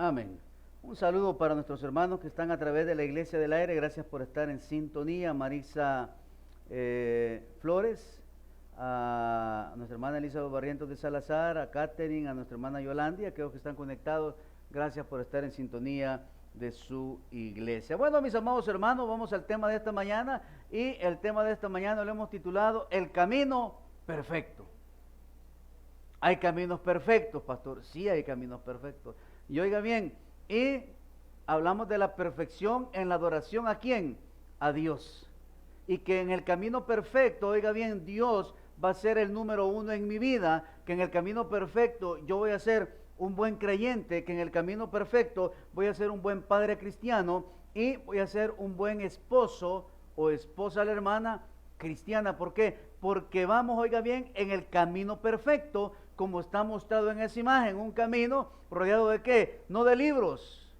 Amén. Un saludo para nuestros hermanos que están a través de la Iglesia del Aire. Gracias por estar en sintonía. Marisa Flores, a nuestra hermana Elizabeth Barrientos de Salazar, a Catherine, a nuestra hermana Yolanda, aquellos que están conectados. Gracias por estar en sintonía de su iglesia. Bueno, mis amados hermanos, vamos al tema de esta mañana, y el tema de esta mañana lo hemos titulado El camino perfecto. ¿Hay caminos perfectos, pastor? Sí, hay caminos perfectos. Y oiga bien, y hablamos de la perfección en la adoración, ¿a quién? A Dios. Y que en el camino perfecto, oiga bien, Dios va a ser el número uno en mi vida, que en el camino perfecto yo voy a ser un buen creyente, que en el camino perfecto voy a ser un buen padre cristiano y voy a ser un buen esposo o esposa a la hermana cristiana. ¿Por qué? Porque vamos, oiga bien, en el camino perfecto, como está mostrado en esa imagen, un camino rodeado de ¿qué? No de libros,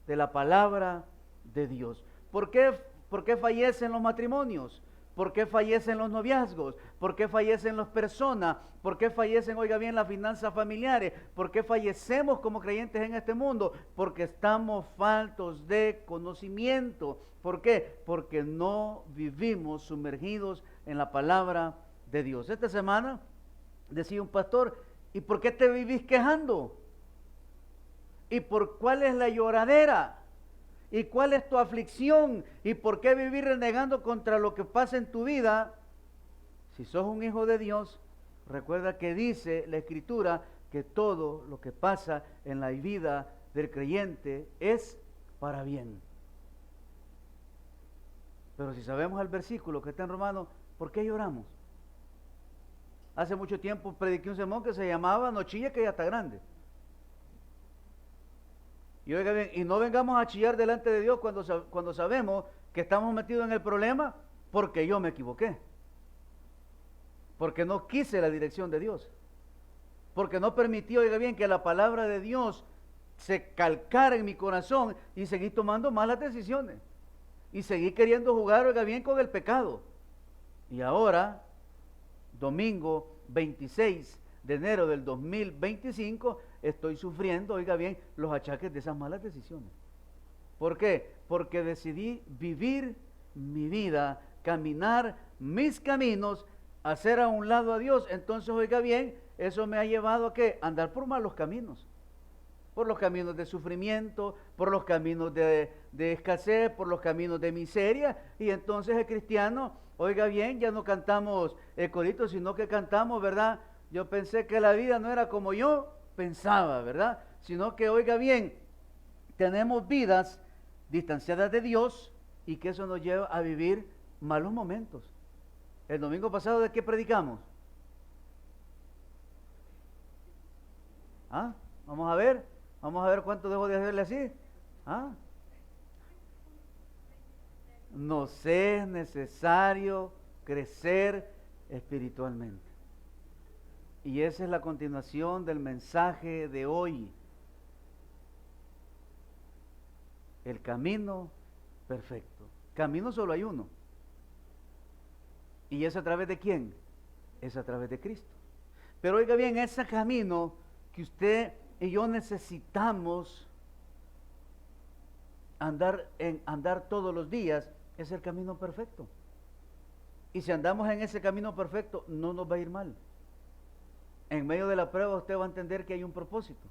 de la palabra de Dios. ¿Por qué fallecen los matrimonios? ¿Por qué fallecen los noviazgos? ¿Por qué fallecen las personas? ¿Por qué fallecen, oiga bien, las finanzas familiares? ¿Por qué fallecemos como creyentes en este mundo? Porque estamos faltos de conocimiento. ¿Por qué? Porque no vivimos sumergidos en la palabra de Dios. Esta semana decía un pastor, ¿y por qué te vivís quejando? ¿Y por cuál es la lloradera? ¿Y cuál es tu aflicción? ¿Y por qué vivir renegando contra lo que pasa en tu vida? Si sos un hijo de Dios, recuerda que dice la Escritura que todo lo que pasa en la vida del creyente es para bien. Pero si sabemos el versículo que está en Romanos, ¿por qué lloramos? Hace mucho tiempo prediqué un sermón que se llamaba No chille que ya está grande. Y oiga bien, y no vengamos a chillar delante de Dios cuando sabemos que estamos metidos en el problema porque yo me equivoqué. Porque no quise la dirección de Dios. Porque no permití, oiga bien, que la palabra de Dios se calcara en mi corazón y seguí tomando malas decisiones. Y seguí queriendo jugar, oiga bien, con el pecado. Y ahora, domingo 26 de enero del 2025, estoy sufriendo, oiga bien, los achaques de esas malas decisiones. ¿Por qué? Porque decidí vivir mi vida, caminar mis caminos, hacer a un lado a Dios. Entonces, oiga bien, eso me ha llevado a ¿qué? Andar por malos caminos. Por los caminos de sufrimiento, por los caminos de escasez, por los caminos de miseria. Y entonces el cristiano, oiga bien, ya no cantamos el corito, sino que cantamos, ¿verdad? Yo pensé que la vida no era como yo pensaba, ¿verdad? Sino que, oiga bien, tenemos vidas distanciadas de Dios y que eso nos lleva a vivir malos momentos. El domingo pasado, ¿de qué predicamos? ¿Ah? Vamos a ver cuánto dejo de hacerle así. ¿Ah? Nos es necesario crecer espiritualmente. Y esa es la continuación del mensaje de hoy. El camino perfecto. Camino solo hay uno. ¿Y es a través de quién? Es a través de Cristo. Pero oiga bien, ese camino que usted y yo necesitamos andar todos los días es el camino perfecto. Y si andamos en ese camino perfecto, no nos va a ir mal. En medio de la prueba usted va a entender que hay un propósito.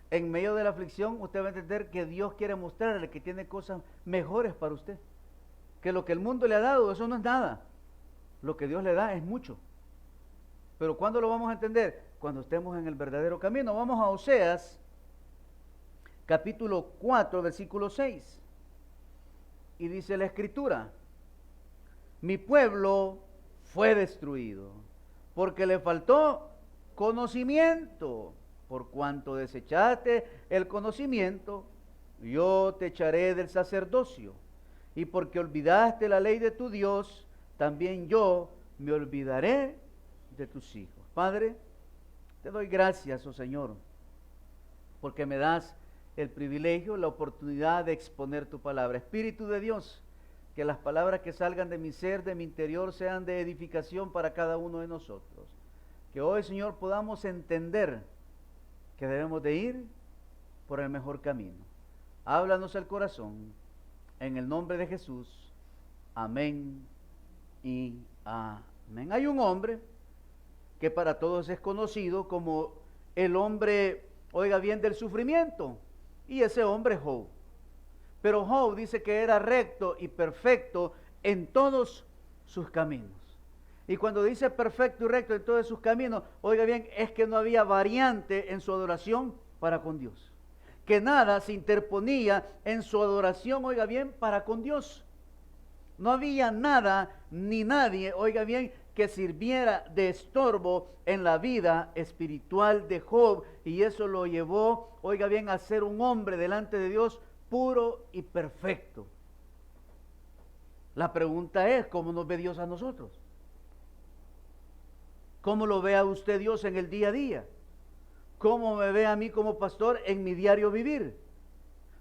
En medio de la aflicción usted va a entender que Dios quiere mostrarle que tiene cosas mejores para usted. Que lo que el mundo le ha dado, eso no es nada. Lo que Dios le da es mucho. Pero ¿cuándo lo vamos a entender? Cuando estemos en el verdadero camino. Vamos a Oseas, capítulo 4, versículo 6. Y dice la Escritura: mi pueblo fue destruido, porque le faltó conocimiento. Por cuanto desechaste el conocimiento, yo te echaré del sacerdocio. Y porque olvidaste la ley de tu Dios, también yo me olvidaré de tus hijos. Padre, te doy gracias, oh Señor, porque me das el privilegio, la oportunidad de exponer tu palabra. Espíritu de Dios, que las palabras que salgan de mi ser, de mi interior, sean de edificación para cada uno de nosotros. Que hoy, Señor, podamos entender que debemos de ir por el mejor camino. Háblanos al corazón, en el nombre de Jesús. Amén y amén. Hay un hombre que para todos es conocido como el hombre, oiga bien, del sufrimiento, y ese hombre es Job. Pero Job dice que era recto y perfecto en todos sus caminos. Y cuando dice perfecto y recto en todos sus caminos, oiga bien, es que no había variante en su adoración para con Dios. Que nada se interponía en su adoración, oiga bien, para con Dios. No había nada ni nadie, oiga bien, que sirviera de estorbo en la vida espiritual de Job. Y eso lo llevó, oiga bien, a ser un hombre delante de Dios puro y perfecto. La pregunta es, ¿cómo nos ve Dios a nosotros? ¿Cómo lo ve a usted Dios en el día a día? ¿Cómo me ve a mí como pastor en mi diario vivir?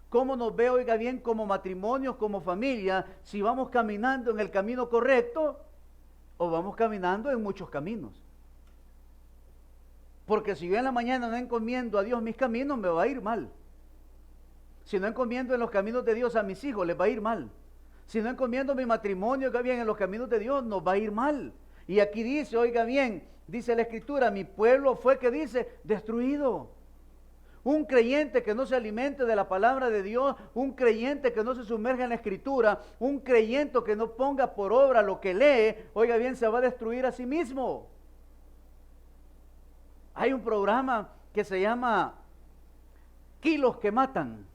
¿Cómo nos ve, oiga bien, como matrimonio, como familia, si vamos caminando en el camino correcto o vamos caminando en muchos caminos? Porque si yo en la mañana no encomiendo a Dios mis caminos, me va a ir mal. Si no encomiendo en los caminos de Dios a mis hijos, les va a ir mal. Si no encomiendo mi matrimonio, oiga bien, en los caminos de Dios, nos va a ir mal. Y aquí dice, oiga bien, dice la Escritura, mi pueblo fue, que dice, destruido. Un creyente que no se alimente de la palabra de Dios, un creyente que no se sumerja en la Escritura, un creyente que no ponga por obra lo que lee, oiga bien, se va a destruir a sí mismo. Hay un programa que se llama Kilos que Matan.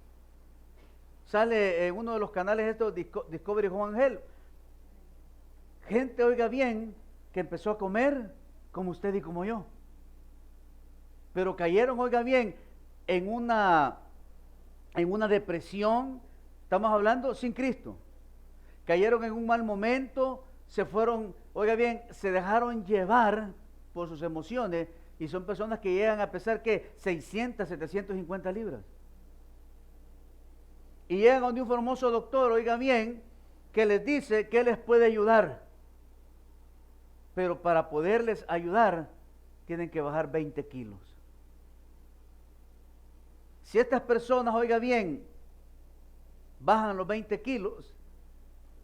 Sale en uno de los canales estos, Discovery Juan Hell. Gente, oiga bien, que empezó a comer como usted y como yo. Pero cayeron, oiga bien, en una depresión, estamos hablando sin Cristo. Cayeron en un mal momento, se fueron, oiga bien, se dejaron llevar por sus emociones, y son personas que llegan a pesar que 600, 750 libras. Y llegan a un famoso doctor, oiga bien, que les dice que les puede ayudar. Pero para poderles ayudar, tienen que bajar 20 kilos. Si estas personas, oiga bien, bajan los 20 kilos,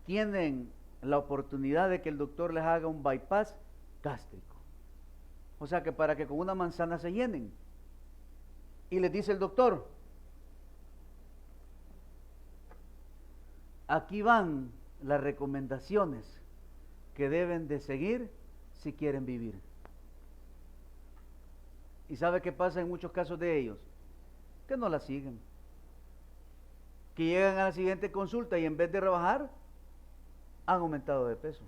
tienen la oportunidad de que el doctor les haga un bypass gástrico. O sea que para que con una manzana se llenen. Y les dice el doctor, aquí van las recomendaciones que deben de seguir si quieren vivir. ¿Y sabe qué pasa en muchos casos de ellos? Que no la siguen. Que llegan a la siguiente consulta y en vez de rebajar, han aumentado de peso.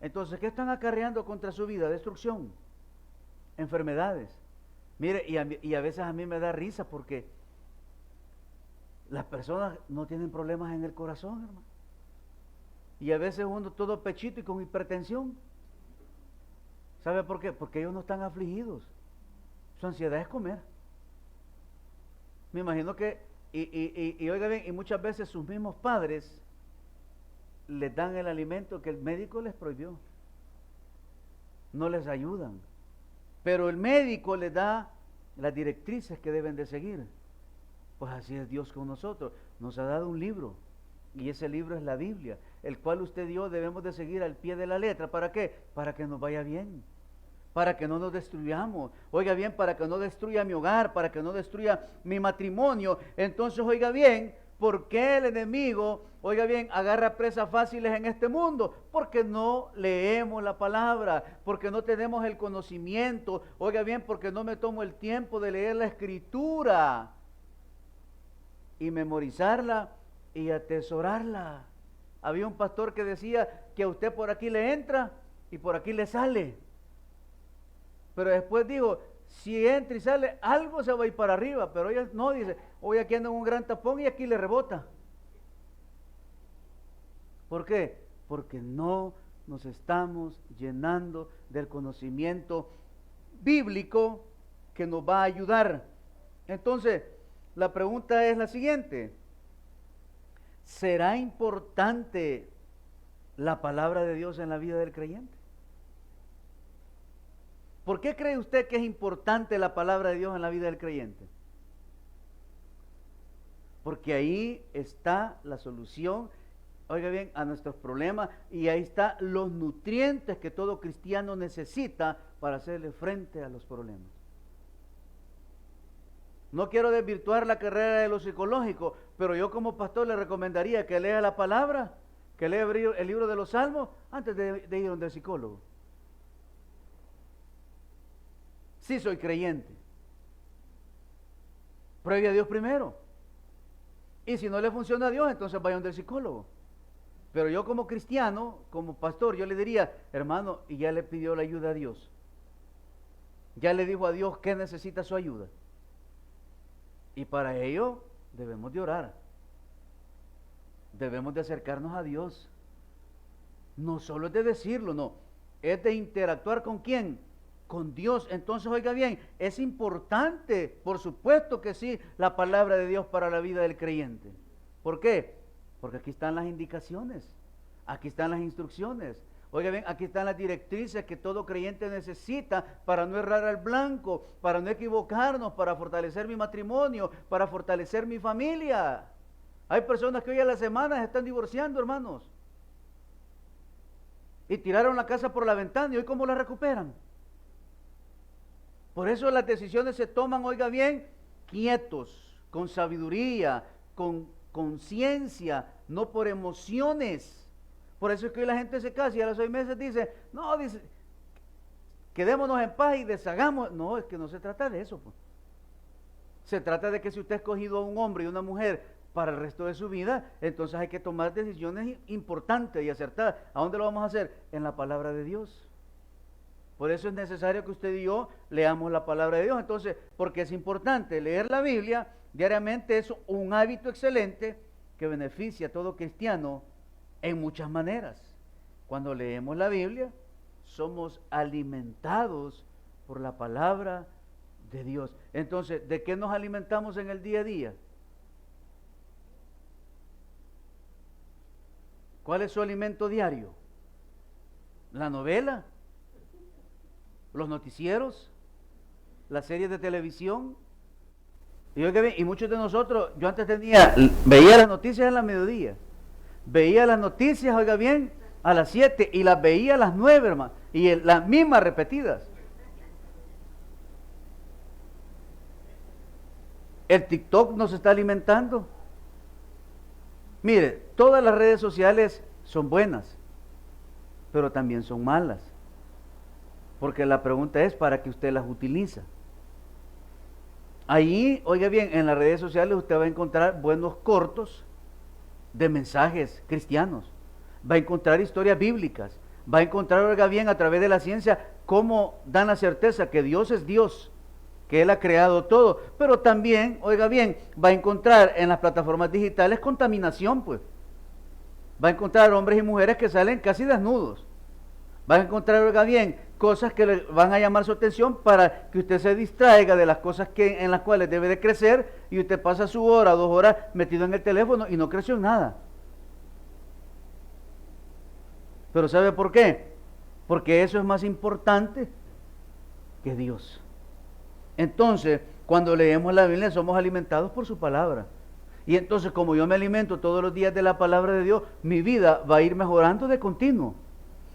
Entonces, ¿qué están acarreando contra su vida? Destrucción, enfermedades. Mire, y a veces a mí me da risa porque las personas no tienen problemas en el corazón, hermano. Y a veces uno todo pechito y con hipertensión. ¿Sabe por qué? Porque ellos no están afligidos. Su ansiedad es comer. Me imagino que, oiga bien, y muchas veces sus mismos padres les dan el alimento que el médico les prohibió. No les ayudan. Pero el médico les da las directrices que deben de seguir. Pues así es Dios con nosotros. Nos ha dado un libro. Y ese libro es la Biblia, el cual usted y yo debemos de seguir al pie de la letra. ¿Para qué? Para que nos vaya bien. Para que no nos destruyamos. Oiga bien, para que no destruya mi hogar, para que no destruya mi matrimonio. Entonces, oiga bien, ¿por qué el enemigo, oiga bien, agarra presas fáciles en este mundo? Porque no leemos la palabra, porque no tenemos el conocimiento. Oiga bien, porque no me tomo el tiempo de leer la Escritura y memorizarla y atesorarla. Había un pastor que decía que a usted por aquí le entra y por aquí le sale. Pero después dijo, si entra y sale, algo se va a ir para arriba. Pero ella no, dice, hoy aquí anda en un gran tapón y aquí le rebota. ¿Por qué? Porque no nos estamos llenando del conocimiento bíblico que nos va a ayudar. Entonces, la pregunta es la siguiente. ¿Será importante la palabra de Dios en la vida del creyente? ¿Por qué cree usted que es importante la palabra de Dios en la vida del creyente? porque ahí está la solución, oiga bien, a nuestros problemas, y ahí están los nutrientes que todo cristiano necesita para hacerle frente a los problemas. No quiero desvirtuar la carrera de lo psicológico, pero yo como pastor le recomendaría que lea la palabra, que lea el libro de los Salmos antes de ir donde el psicólogo. Sí soy creyente. Pruebe a Dios primero. Y si no le funciona a Dios, entonces vaya donde el psicólogo. Pero yo como cristiano, como pastor, yo le diría, hermano, y ya le pidió la ayuda a Dios. Ya le dijo a Dios que necesita su ayuda. Y para ello debemos de orar. Debemos de acercarnos a Dios. No solo es de decirlo, no. Es de interactuar con ¿quién? Con Dios. Entonces, oiga bien, es importante, por supuesto que sí, la palabra de Dios para la vida del creyente. ¿Por qué? Porque aquí están las indicaciones, aquí están las instrucciones. Oiga bien, aquí están las directrices que todo creyente necesita para no errar al blanco, para no equivocarnos, para fortalecer mi matrimonio, para fortalecer mi familia. Hay personas que hoy a la semana se están divorciando, hermanos. Y tiraron la casa por la ventana, ¿y hoy cómo la recuperan? Por eso las decisiones se toman, oiga bien, quietos, con sabiduría, con conciencia, no por emociones. Por eso es que hoy la gente se casa y a los 6 meses dice, no, dice, quedémonos en paz y deshagamos. No, es que no se trata de eso, pues. Se trata de que si usted ha escogido a un hombre y una mujer para el resto de su vida, entonces hay que tomar decisiones importantes y acertadas. ¿A dónde lo vamos a hacer? En la palabra de Dios. Por eso es necesario que usted y yo leamos la palabra de Dios. Entonces, porque es importante leer la Biblia diariamente, es un hábito excelente que beneficia a todo cristiano en muchas maneras. Cuando leemos la Biblia, somos alimentados por la palabra de Dios. Entonces, ¿de qué nos alimentamos en el día a día? ¿Cuál es su alimento diario? ¿La novela? ¿Los noticieros? ¿Las series de televisión? Y muchos de nosotros, yo antes veía las noticias a la mediodía, veía las noticias, oiga bien, a las 7 y las veía a las 9, hermano, y las mismas repetidas. El TikTok nos está alimentando. Mire, todas las redes sociales son buenas, pero también son malas. Porque la pregunta es, ¿para qué usted las utiliza? Ahí, oiga bien, en las redes sociales usted va a encontrar buenos cortos de mensajes cristianos. Va a encontrar historias bíblicas. Va a encontrar, oiga bien, a través de la ciencia, cómo dan la certeza que Dios es Dios, que Él ha creado todo. Pero también, oiga bien, va a encontrar en las plataformas digitales contaminación, pues. Va a encontrar hombres y mujeres que salen casi desnudos. Va a encontrar, oiga bien, cosas que le van a llamar su atención para que usted se distraiga de las cosas en las cuales debe de crecer, y usted pasa su hora, 2 horas metido en el teléfono y no creció en nada. Pero ¿sabe por qué? Porque eso es más importante que Dios. Entonces, cuando leemos la Biblia somos alimentados por su palabra. Y entonces, como yo me alimento todos los días de la palabra de Dios, mi vida va a ir mejorando de continuo.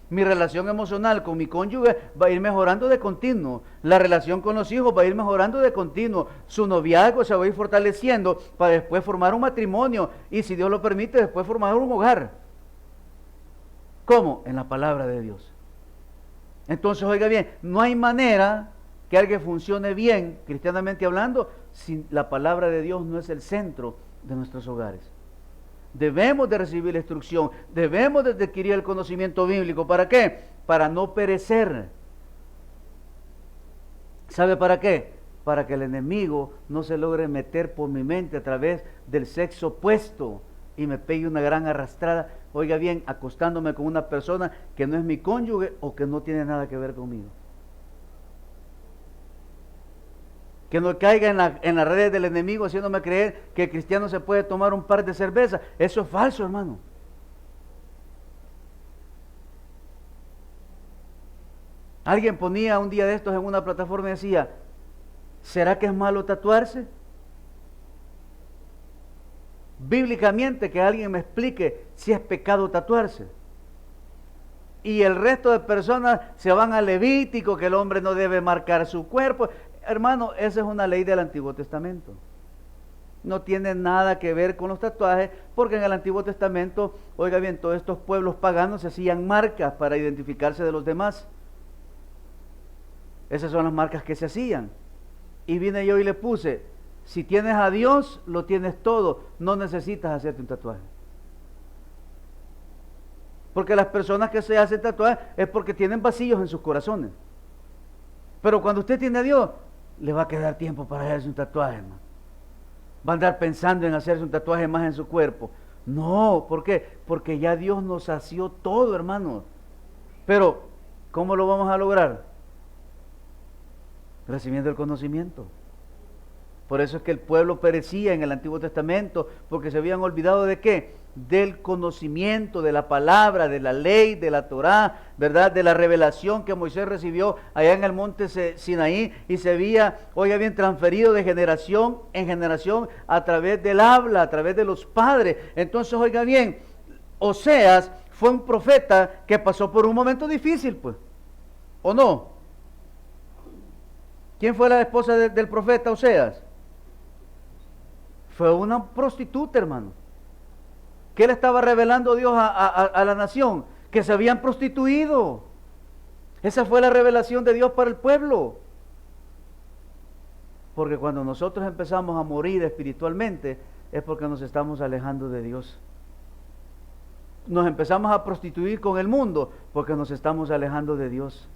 Mi relación emocional con mi cónyuge va a ir mejorando de continuo. La relación con los hijos va a ir mejorando de continuo. Su noviazgo se va a ir fortaleciendo para después formar un matrimonio. Y si Dios lo permite, después formar un hogar. ¿Cómo? En la palabra de Dios. Entonces, oiga bien, no hay manera que algo funcione bien, cristianamente hablando, si la palabra de Dios no es el centro de nuestros hogares. Debemos de recibir la instrucción, debemos de adquirir el conocimiento bíblico. ¿Para qué? Para no perecer. ¿Sabe para qué? Para que el enemigo no se logre meter por mi mente a través del sexo opuesto y me pegue una gran arrastrada, oiga bien, acostándome con una persona que no es mi cónyuge o que no tiene nada que ver conmigo. Que no caiga en las redes del enemigo haciéndome creer que el cristiano se puede tomar un par de cervezas. Eso es falso, hermano. Alguien ponía un día de estos en una plataforma y decía, ¿será que es malo tatuarse? bíblicamente que alguien me explique si es pecado tatuarse. Y el resto de personas se van a Levítico, que el hombre no debe marcar su cuerpo. Hermano, esa es una ley del Antiguo Testamento. No tiene nada que ver con los tatuajes, porque en el Antiguo Testamento, oiga bien, todos estos pueblos paganos se hacían marcas para identificarse de los demás. Esas son las marcas que se hacían. Y vine yo y le puse, si tienes a Dios, lo tienes todo, no necesitas hacerte un tatuaje. Porque las personas que se hacen tatuajes es porque tienen vacíos en sus corazones. Pero cuando usted tiene a Dios, le va a quedar tiempo para hacerse un tatuaje, hermano. Va a andar pensando en hacerse un tatuaje más en su cuerpo. No, ¿por qué? Porque ya Dios nos sació todo, hermano. Pero, ¿cómo lo vamos a lograr? Recibiendo el conocimiento. Por eso es que el pueblo perecía en el Antiguo Testamento, porque se habían olvidado ¿de qué? Del conocimiento, de la palabra, de la ley, de la Torá, ¿verdad? De la revelación que Moisés recibió allá en el monte Sinaí y se había, oiga bien, transferido de generación en generación a través del habla, a través de los padres. Entonces, oiga bien, Oseas fue un profeta que pasó por un momento difícil, pues, ¿o no? ¿Quién fue la esposa del profeta Oseas? Fue una prostituta, hermano. ¿Qué le estaba revelando Dios a la nación? Que se habían prostituido. Esa fue la revelación de Dios para el pueblo. Porque cuando nosotros empezamos a morir espiritualmente, es porque nos estamos alejando de Dios. Nos empezamos a prostituir con el mundo, porque nos estamos alejando de Dios.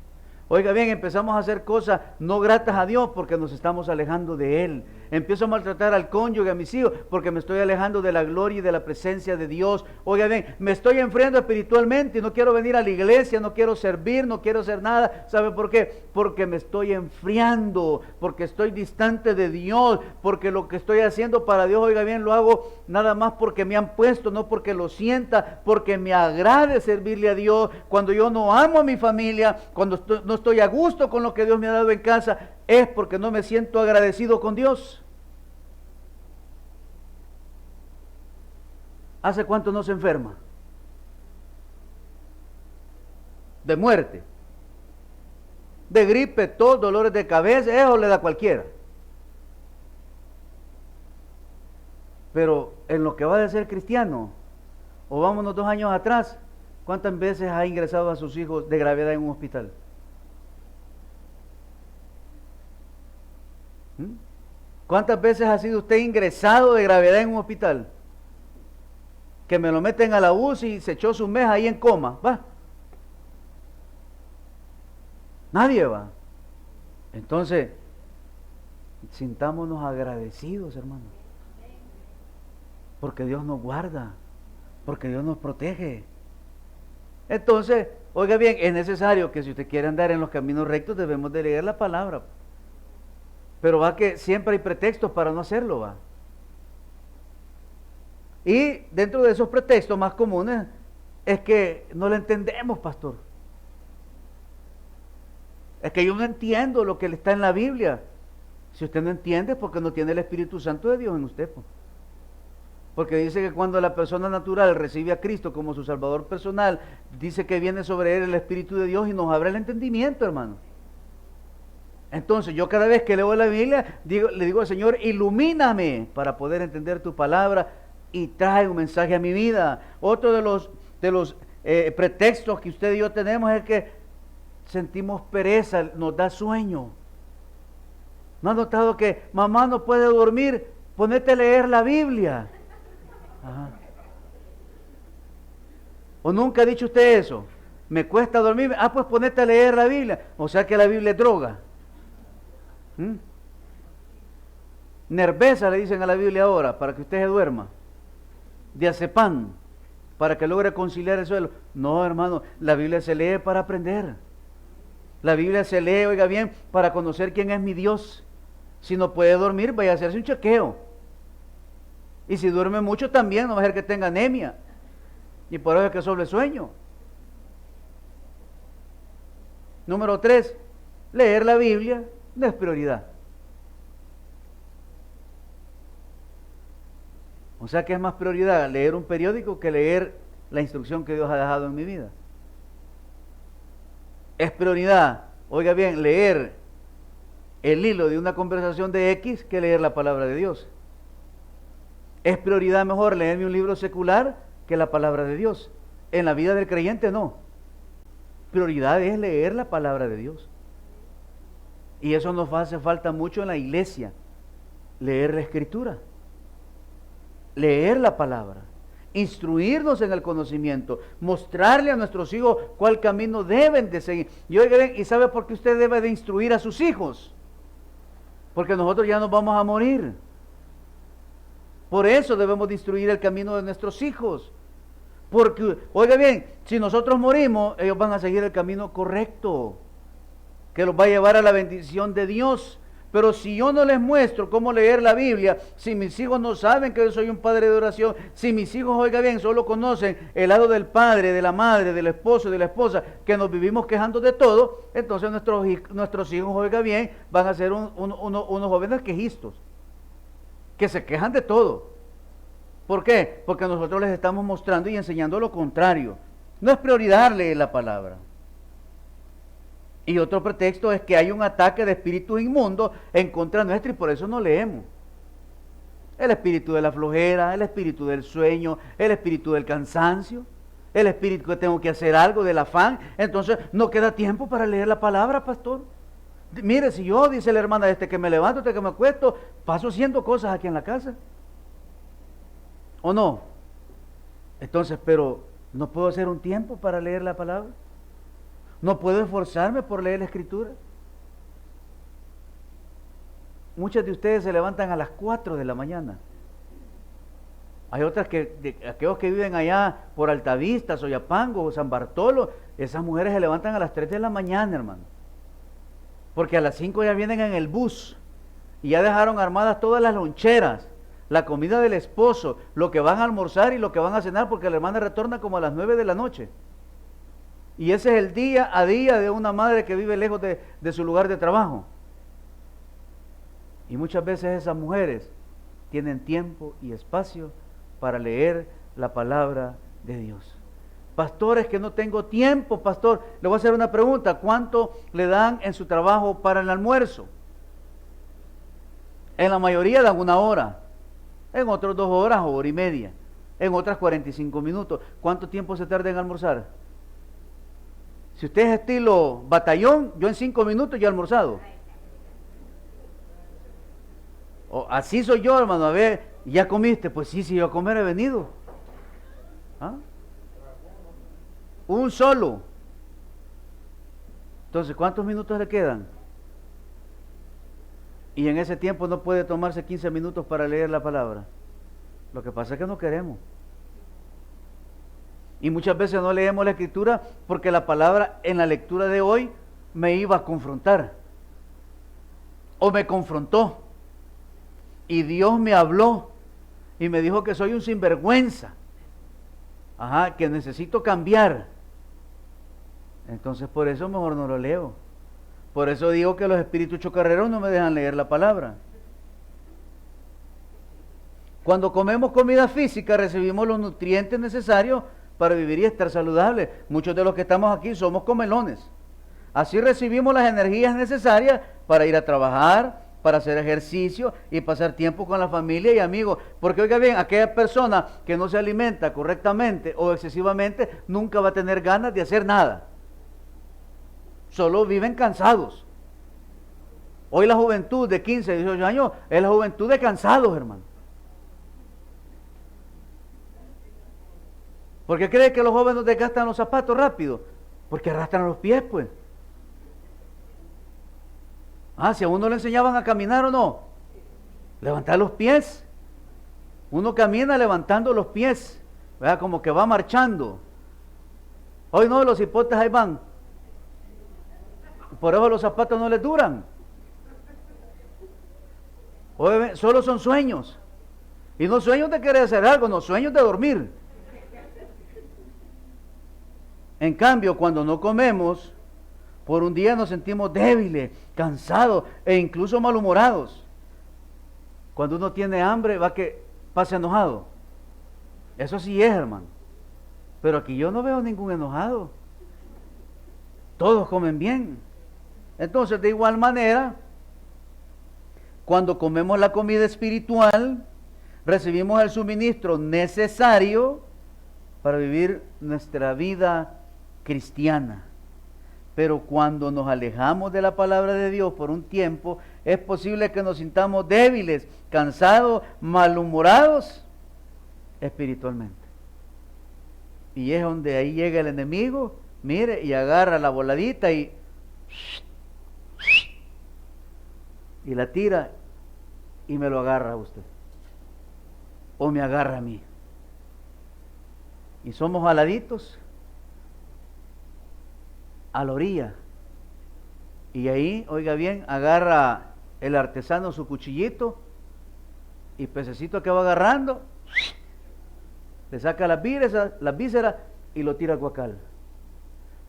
Oiga bien, empezamos a hacer cosas no gratas a Dios porque nos estamos alejando de Él. Empiezo a maltratar al cónyuge, a mis hijos, porque me estoy alejando de la gloria y de la presencia de Dios. Oiga bien, me estoy enfriando espiritualmente y no quiero venir a la iglesia, no quiero servir, no quiero hacer nada. ¿Sabe por qué? Porque me estoy enfriando, porque estoy distante de Dios, porque lo que estoy haciendo para Dios, oiga bien, lo hago nada más porque me han puesto, no porque lo sienta, porque me agrade servirle a Dios. Cuando yo no amo a mi familia, cuando no estoy a gusto con lo que Dios me ha dado en casa, es porque no me siento agradecido con Dios. ¿Hace cuánto no se enferma? De muerte, de gripe, tos, dolores de cabeza, eso le da a cualquiera. Pero en lo que va de ser cristiano, o vámonos 2 años atrás, ¿cuántas veces ha ingresado a sus hijos de gravedad en un hospital? ¿Cuántas veces ha sido usted ingresado de gravedad en un hospital? Que me lo meten a la UCI y se echó su mes ahí en coma, ¿va? Nadie va. Entonces, sintámonos agradecidos, hermanos. Porque Dios nos guarda, porque Dios nos protege. Entonces, oiga bien, es necesario que si usted quiere andar en los caminos rectos, debemos de leer la palabra. Pero va que siempre hay pretextos para no hacerlo, va. Y dentro de esos pretextos más comunes es que no le entendemos, pastor. Es que yo no entiendo lo que está en la Biblia. Si usted no entiende, es porque no tiene el Espíritu Santo de Dios en usted, pues. Porque dice que cuando la persona natural recibe a Cristo como su Salvador personal, dice que viene sobre él el Espíritu de Dios y nos abre el entendimiento, hermano. Entonces yo cada vez que leo la Biblia, le digo al Señor, ilumíname para poder entender tu palabra y trae un mensaje a mi vida. Otro de los pretextos que usted y yo tenemos es que sentimos pereza, nos da sueño. ¿No ha notado que mamá no puede dormir? Ponete a leer la Biblia. Ajá. ¿O nunca ha dicho usted eso? Me cuesta dormir. Ah, pues ponete a leer la Biblia. O sea que la Biblia es droga. Nervesa le dicen a la Biblia ahora para que usted se duerma. Diazepam para que logre conciliar el suelo. No, hermano, la Biblia se lee para aprender. La Biblia se lee, oiga bien, para conocer quién es mi Dios. Si no puede dormir, vaya a hacerse un chequeo. Y si duerme mucho también, no va a ser que tenga anemia. Y por eso es que sobre sueño. Número 3, leer la Biblia no es prioridad. sea que es más prioridad leer un periódico que leer la instrucción que Dios ha dejado en mi vida. Es prioridad, oiga bien, leer el hilo de una conversación de X que leer la palabra de Dios. Es prioridad mejor leerme un libro secular que la palabra de Dios. En la vida del creyente no. Prioridad es leer la palabra de Dios. Y eso nos hace falta mucho en la iglesia. Leer la escritura. Leer la palabra. Instruirnos en el conocimiento. Mostrarle a nuestros hijos cuál camino deben de seguir. Y oigan, ¿y sabe por qué usted debe de instruir a sus hijos? Porque nosotros ya nos vamos a morir. Por eso debemos de instruir el camino de nuestros hijos. Porque, oiga bien, si nosotros morimos, ellos van a seguir el camino correcto, que los va a llevar a la bendición de Dios. Pero si yo no les muestro cómo leer la Biblia, si mis hijos no saben que yo soy un padre de oración, si mis hijos, oiga bien, solo conocen el lado del padre, de la madre, del esposo, de la esposa, que nos vivimos quejando de todo, entonces nuestros hijos, oiga bien, van a ser unos jóvenes quejistos, que se quejan de todo. ¿Por qué? Porque nosotros les estamos mostrando y enseñando lo contrario. No es prioridad leer la palabra. Y otro pretexto es que hay un ataque de espíritus inmundos en contra nuestra y por eso no leemos. El espíritu de la flojera, el espíritu del sueño, el espíritu del cansancio, el espíritu que tengo que hacer algo, del afán. Entonces no queda tiempo para leer la palabra, pastor. Mire, si yo, dice la hermana, desde que me levanto, desde que me acuesto, paso haciendo cosas aquí en la casa. ¿O no? Entonces, pero ¿no puedo hacer un tiempo para leer la palabra? ¿No puedo esforzarme por leer la escritura? Muchos de ustedes se levantan a las 4 de la mañana. Hay otras aquellos que viven allá por Altavista, Soyapango o San Bartolo, esas mujeres se levantan a las 3 de la mañana, hermano. Porque a las 5 ya vienen en el bus y ya dejaron armadas todas las loncheras, la comida del esposo, lo que van a almorzar y lo que van a cenar, porque la hermana retorna como a las 9 de la noche. Y ese es el día a día de una madre que vive lejos de su lugar de trabajo. Y muchas veces esas mujeres tienen tiempo y espacio para leer la palabra de Dios. Pastores, que no tengo tiempo, pastor. Le voy a hacer una pregunta. ¿Cuánto le dan en su trabajo para el almuerzo? En la mayoría dan 1 hora. En otros 2 horas o hora y media. En otras 45 minutos. ¿Cuánto tiempo se tarda en almorzar? Si usted es estilo batallón, yo en 5 minutos ya he almorzado. Así soy yo, hermano. A ver, ¿ya comiste? Pues sí, yo a comer he venido. ¿Ah? Un solo. Entonces, ¿cuántos minutos le quedan? Y en ese tiempo no puede tomarse 15 minutos para leer la palabra. Lo que pasa es que no queremos. Y muchas veces no leemos la escritura porque la palabra en la lectura de hoy me iba a confrontar. O me confrontó. Y Dios me habló y me dijo que soy un sinvergüenza. Ajá, que necesito cambiar. Entonces por eso mejor no lo leo. Por eso digo que los espíritus chocarreros no me dejan leer la palabra. Cuando comemos comida física recibimos los nutrientes necesarios para vivir y estar saludables. Muchos de los que estamos aquí somos comelones. Así recibimos las energías necesarias para ir a trabajar, para hacer ejercicio y pasar tiempo con la familia y amigos. Porque oiga bien, aquella persona que no se alimenta correctamente o excesivamente nunca va a tener ganas de hacer nada. Solo viven cansados. Hoy la juventud de 15, 18 años es la juventud de cansados, hermano. ¿Por qué cree que los jóvenes desgastan los zapatos rápido? Porque arrastran los pies, pues. Si a uno le enseñaban a caminar o no, levantar los pies. Uno camina levantando los pies, ¿verdad? Como que va marchando. Hoy no, los hipotes ahí van. Por eso los zapatos no les duran. Hoy solo son sueños. Y no sueños de querer hacer algo, no sueños de dormir. En cambio, cuando no comemos, por un día nos sentimos débiles, cansados e incluso malhumorados. Cuando uno tiene hambre, va que pasa enojado. Eso sí es, hermano. Pero aquí yo no veo ningún enojado. Todos comen bien. Entonces, de igual manera, cuando comemos la comida espiritual, recibimos el suministro necesario para vivir nuestra vida cristiana. Pero cuando nos alejamos de la palabra de Dios por un tiempo, es posible que nos sintamos débiles, cansados, malhumorados espiritualmente. Y es donde ahí llega el enemigo, mire, y agarra la voladita y la tira y me lo agarra a usted. O me agarra a mí. Y somos aladitos a la orilla. Y ahí, oiga bien, agarra el artesano su cuchillito y pececito que va agarrando, le saca las vísceras y lo tira al guacal.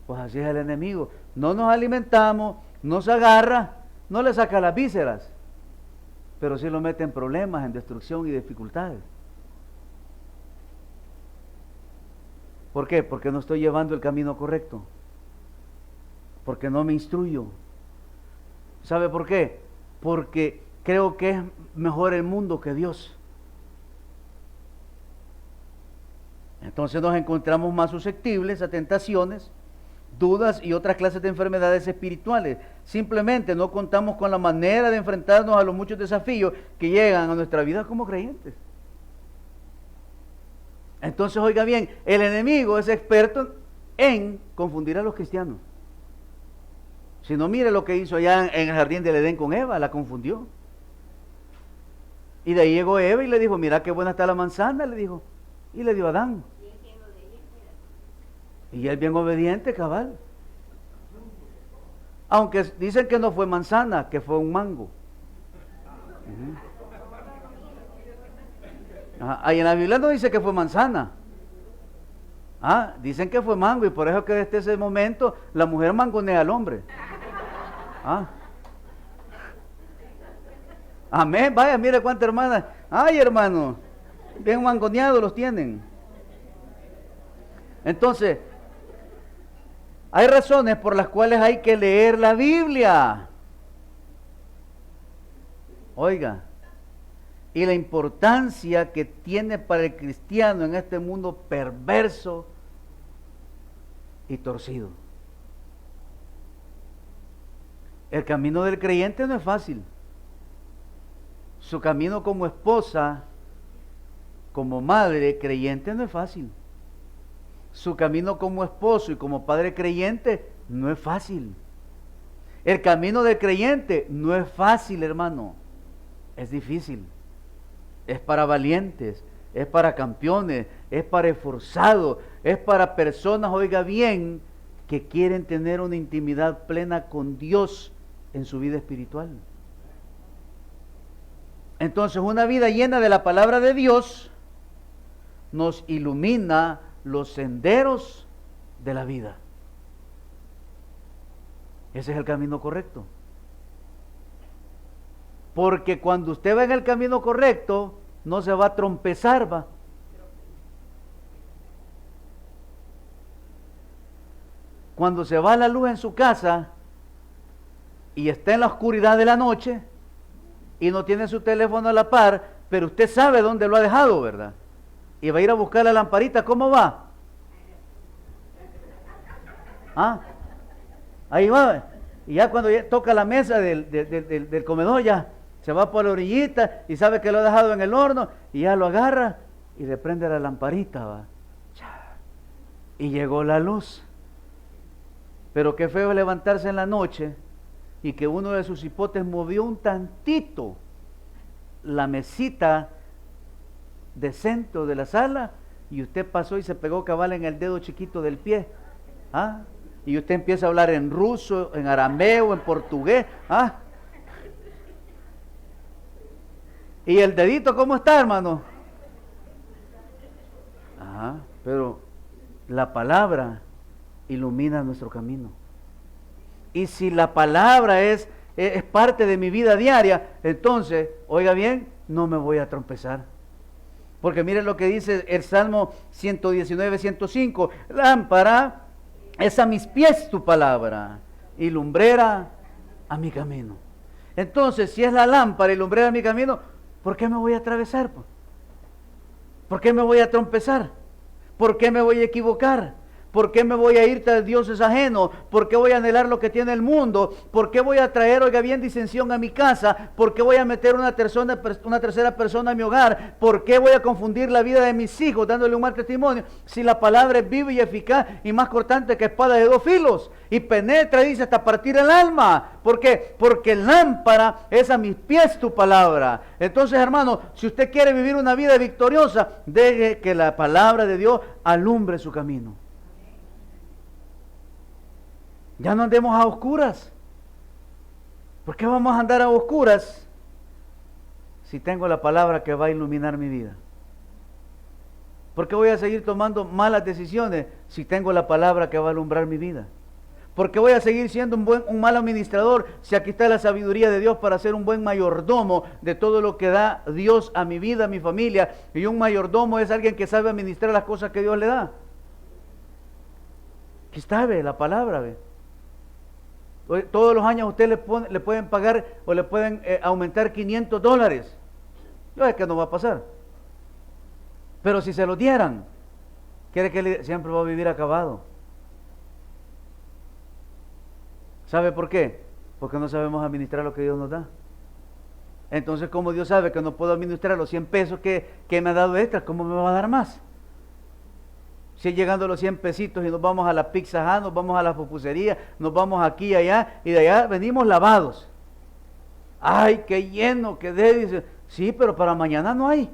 Pues así es el enemigo. No nos alimentamos, nos agarra, no le saca las vísceras, pero sí lo mete en problemas, en destrucción y dificultades. ¿Por qué? Porque no estoy llevando el camino correcto. Porque no me instruyo. ¿Sabe por qué? Porque creo que es mejor el mundo que Dios. Entonces nos encontramos más susceptibles a tentaciones, dudas y otras clases de enfermedades espirituales. Simplemente no contamos con la manera de enfrentarnos a los muchos desafíos que llegan a nuestra vida como creyentes. Entonces, oiga bien, el enemigo es experto en confundir a los cristianos. Si no, mire lo que hizo allá en el jardín del Edén con Eva, la confundió. Y de ahí llegó Eva y le dijo, mira qué buena está la manzana, le dijo. Y le dio a Adán. Y él bien obediente, cabal. Aunque dicen que no fue manzana, que fue un mango. Ahí en la Biblia no dice que fue manzana. Dicen que fue mango y por eso que desde ese momento la mujer mangonea al hombre. Amén, vaya, mire cuántas hermanas. Ay, hermano, bien mangoneados los tienen. Entonces, hay razones por las cuales hay que leer la Biblia. Oiga, y la importancia que tiene para el cristiano en este mundo perverso y torcido. El camino del creyente no es fácil. Su camino como esposa, como madre creyente no es fácil. Su camino como esposo y como padre creyente no es fácil. El camino del creyente no es fácil, hermano. Es difícil. Es para valientes, es para campeones, es para esforzados, es para personas, oiga bien, que quieren tener una intimidad plena con Dios en su vida espiritual. Entonces, una vida llena de la palabra de Dios nos ilumina los senderos de la vida. Ese es el camino correcto. Porque cuando usted va en el camino correcto, no se va a trompezar, va. Cuando se va la luz en su casa y está en la oscuridad de la noche y no tiene su teléfono a la par, pero usted sabe dónde lo ha dejado, ¿verdad? Y va a ir a buscar la lamparita, ¿cómo va? Ahí va. Y ya cuando ya toca la mesa del comedor, ya se va por la orillita y sabe que lo ha dejado en el horno y ya lo agarra y le prende la lamparita, va. Y llegó la luz. Pero qué feo levantarse en la noche y que uno de sus hipotes movió un tantito la mesita de centro de la sala y usted pasó y se pegó cabal en el dedo chiquito del pie. Y usted empieza a hablar en ruso, en arameo, en portugués. ¿Y el dedito cómo está, hermano? Pero la palabra ilumina nuestro camino. Y si la palabra es parte de mi vida diaria, entonces, oiga bien, no me voy a trompezar. Porque miren lo que dice el Salmo 119, 105. Lámpara es a mis pies tu palabra y lumbrera a mi camino. Entonces, si es la lámpara y lumbrera a mi camino, ¿por qué me voy a atravesar? ¿Por qué me voy a trompezar? ¿Por qué me voy a equivocar? ¿Por qué me voy a ir tras dioses ajenos? ¿Por qué voy a anhelar lo que tiene el mundo? ¿Por qué voy a traer, oiga bien, disensión a mi casa? ¿Por qué voy a meter una tercera persona a mi hogar? ¿Por qué voy a confundir la vida de mis hijos dándole un mal testimonio? Si la palabra es viva y eficaz y más cortante que espada de 2 filos y penetra, dice, hasta partir el alma. ¿Por qué? Porque lámpara es a mis pies tu palabra. Entonces, hermano, si usted quiere vivir una vida victoriosa, deje que la palabra de Dios alumbre su camino. Ya no andemos a oscuras. ¿Por qué vamos a andar a oscuras si tengo la palabra que va a iluminar mi vida? ¿Por qué voy a seguir tomando malas decisiones si tengo la palabra que va a alumbrar mi vida? ¿Por qué voy a seguir siendo un mal administrador si aquí está la sabiduría de Dios para ser un buen mayordomo de todo lo que da Dios a mi vida, a mi familia? Y un mayordomo es alguien que sabe administrar las cosas que Dios le da. Aquí está, ve, la palabra, ve. Todos los años a usted le pueden pagar o le pueden aumentar $500. Yo sé que no va a pasar. Pero si se lo dieran, quiere que siempre va a vivir acabado. ¿Sabe por qué? Porque no sabemos administrar lo que Dios nos da. Entonces, como Dios sabe que no puedo administrar los 100 pesos que me ha dado extra, ¿cómo me va a dar más? Si llegando a los 100 pesitos y nos vamos a la Pizza Hut, nos vamos a la pupusería, nos vamos aquí y allá, y de allá venimos lavados. ¡Ay, qué lleno, qué dice! Sí, pero para mañana no hay.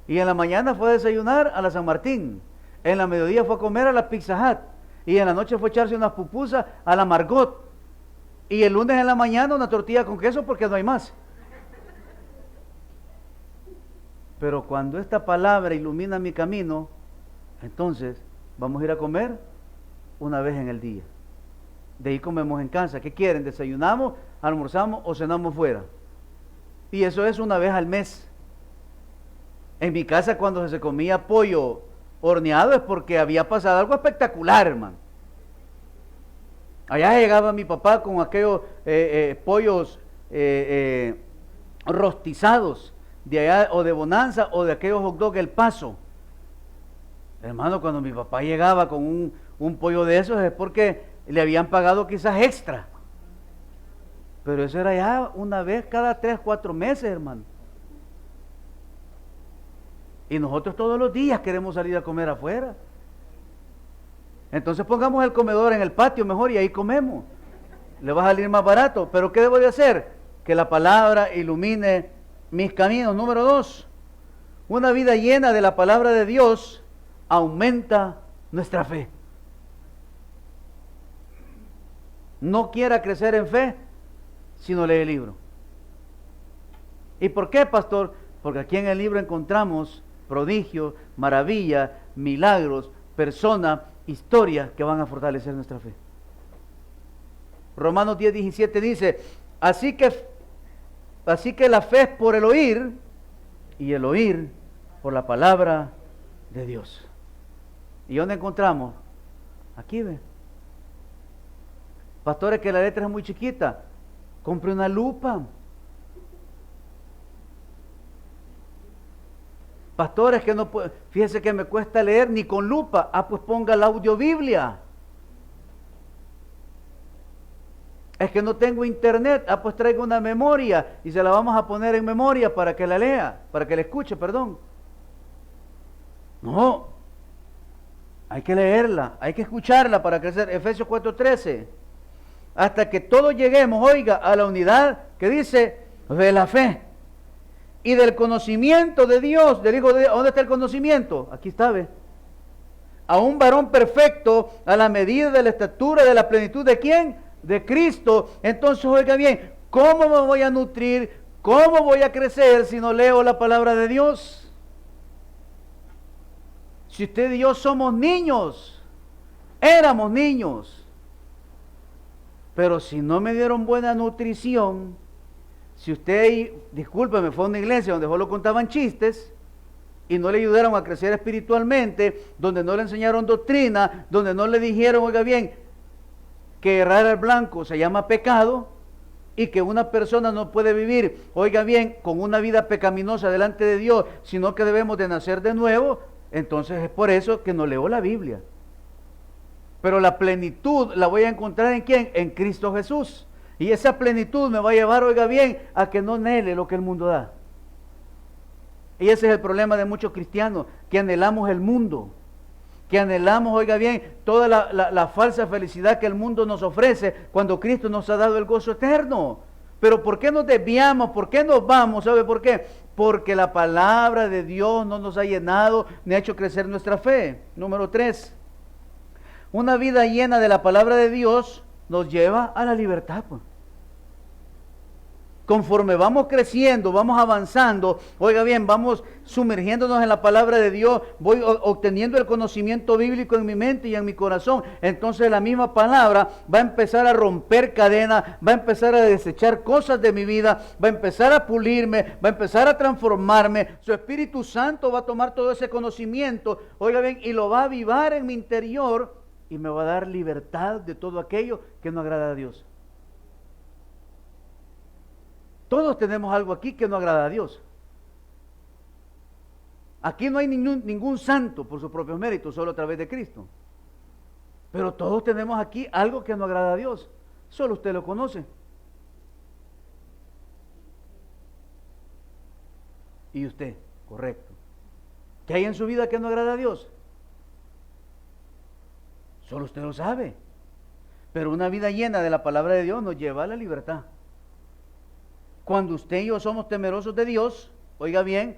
Y en la mañana fue a desayunar a la San Martín. En la mediodía fue a comer a la Pizza Hut. Y en la noche fue a echarse unas pupusas a la Margot. Y el lunes en la mañana una tortilla con queso porque no hay más. Pero cuando esta palabra ilumina mi camino, entonces vamos a ir a comer una vez en el día. De ahí comemos en casa. ¿Qué quieren? ¿Desayunamos, almorzamos o cenamos fuera? Y eso es una vez al mes. En mi casa cuando se comía pollo horneado es porque había pasado algo espectacular, hermano. Allá llegaba mi papá con aquellos pollos rostizados de allá, o de Bonanza, o de aquellos hot dog El Paso. Hermano, cuando mi papá llegaba con un pollo de esos es porque le habían pagado quizás extra. Pero eso era ya una vez cada 3, 4 meses, hermano. Y nosotros todos los días queremos salir a comer afuera. Entonces pongamos el comedor en el patio mejor y ahí comemos. Le va a salir más barato. Pero ¿qué debo de hacer? Que la palabra ilumine mis caminos. Número 2, una vida llena de la palabra de Dios aumenta nuestra fe. No quiera crecer en fe si no lee el libro. ¿Y por qué, pastor? Porque aquí en el libro encontramos prodigios, maravillas, milagros, personas, historias que van a fortalecer nuestra fe. Romanos 10:17 dice, así que la fe es por el oír, y el oír por la palabra de Dios. ¿Y dónde encontramos? Aquí, ve. Pastores, que la letra es muy chiquita. Compre una lupa. Pastores, que no puede, fíjese que me cuesta leer ni con lupa. Pues ponga la audiobiblia. Es que no tengo internet. Pues traigo una memoria y se la vamos a poner en memoria para que la lea, para que la escuche, perdón. No, hay que leerla, hay que escucharla para crecer. Efesios 4:13. Hasta que todos lleguemos, oiga, a la unidad que dice de la fe y del conocimiento de Dios, del Hijo de Dios. ¿Dónde está el conocimiento? Aquí está, ve. A un varón perfecto, a la medida de la estatura, de la plenitud de ¿quién? De Cristo. Entonces, oiga bien, ¿cómo me voy a nutrir? ¿Cómo voy a crecer si no leo la palabra de Dios? Si usted y yo somos niños, éramos niños, pero si no me dieron buena nutrición, Si usted, discúlpeme, fue a una iglesia donde solo contaban chistes y no le ayudaron a crecer espiritualmente, donde no le enseñaron doctrina, donde no le dijeron, oiga bien, que errar al blanco se llama pecado y que una persona no puede vivir, oiga bien, con una vida pecaminosa delante de Dios, sino que debemos de nacer de nuevo, entonces es por eso que no leo la Biblia. Pero la plenitud la voy a encontrar ¿en quién? En Cristo Jesús. Y esa plenitud me va a llevar, oiga bien, a que no anhele lo que el mundo da. Y ese es el problema de muchos cristianos, que anhelamos el mundo, que anhelamos, oiga bien, toda la falsa felicidad que el mundo nos ofrece cuando Cristo nos ha dado el gozo eterno. Pero ¿por qué nos desviamos? ¿Por qué nos vamos? ¿Sabe por qué? Porque la palabra de Dios no nos ha llenado ni ha hecho crecer nuestra fe. Número 3. Una vida llena de la palabra de Dios nos lleva a la libertad, pues. Conforme vamos creciendo, vamos avanzando, oiga bien, vamos sumergiéndonos en la palabra de Dios, voy obteniendo el conocimiento bíblico en mi mente y en mi corazón. Entonces la misma palabra va a empezar a romper cadenas, va a empezar a desechar cosas de mi vida, va a empezar a pulirme, va a empezar a transformarme. Su Espíritu Santo va a tomar todo ese conocimiento, oiga bien, y lo va a avivar en mi interior y me va a dar libertad de todo aquello que no agrada a Dios. Todos tenemos algo aquí que no agrada a Dios. Aquí no hay ningún santo por sus propios méritos, solo a través de Cristo. Pero todos tenemos aquí algo que no agrada a Dios. Solo usted lo conoce. Y usted, correcto. ¿Qué hay en su vida que no agrada a Dios? Solo usted lo sabe. Pero una vida llena de la palabra de Dios nos lleva a la libertad. Cuando usted y yo somos temerosos de Dios, oiga bien,